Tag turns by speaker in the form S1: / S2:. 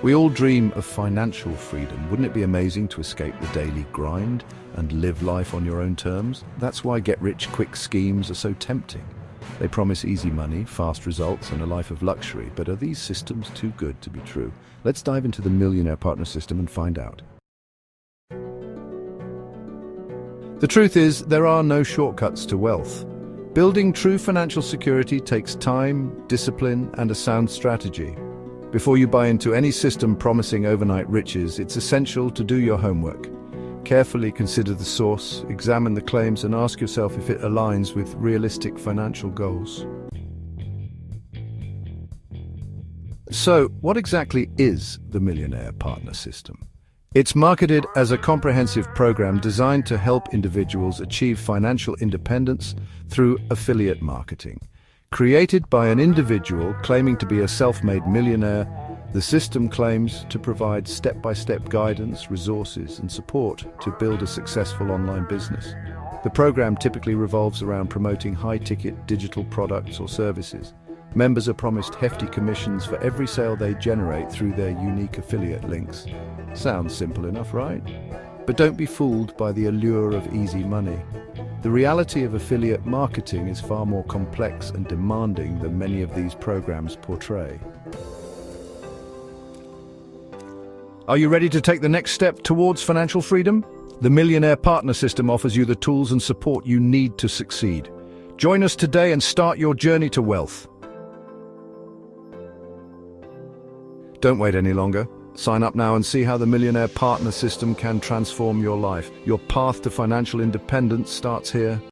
S1: We all dream of financial freedom. Wouldn't it be amazing to escape the daily grind and live life on your own terms? That's why get-rich-quick schemes are so tempting. They promise easy money, fast results, and a life of luxury. But are these systems too good to be true? Let's dive into the Millionaire Partner System and find out. The truth is, there are no shortcuts to wealth. Building true financial security takes time, discipline, and a sound strategy. Before you buy into any system promising overnight riches, it's essential to do your homework. Carefully consider the source, examine the claims, and ask yourself if it aligns with realistic financial goals. So, what exactly is the Millionaire Partner System? It's marketed as a comprehensive program designed to help individuals achieve financial independence through affiliate marketing. Created by an individual claiming to be a self-made millionaire, the system claims to provide step-by-step guidance, resources, and support to build a successful online business. The program typically revolves around promoting high-ticket digital products or services. Members are promised hefty commissions for every sale they generate through their unique affiliate links. Sounds simple enough, right? But don't be fooled by the allure of easy money. The reality of affiliate marketing is far more complex and demanding than many of these programs portray. Are you ready to take the next step towards financial freedom? The Millionaire Partner System offers you the tools and support you need to succeed. Join us today and start your journey to wealth. Don't wait any longer. Sign up now and see how the Millionaire Partner System can transform your life. Your path to financial independence starts here.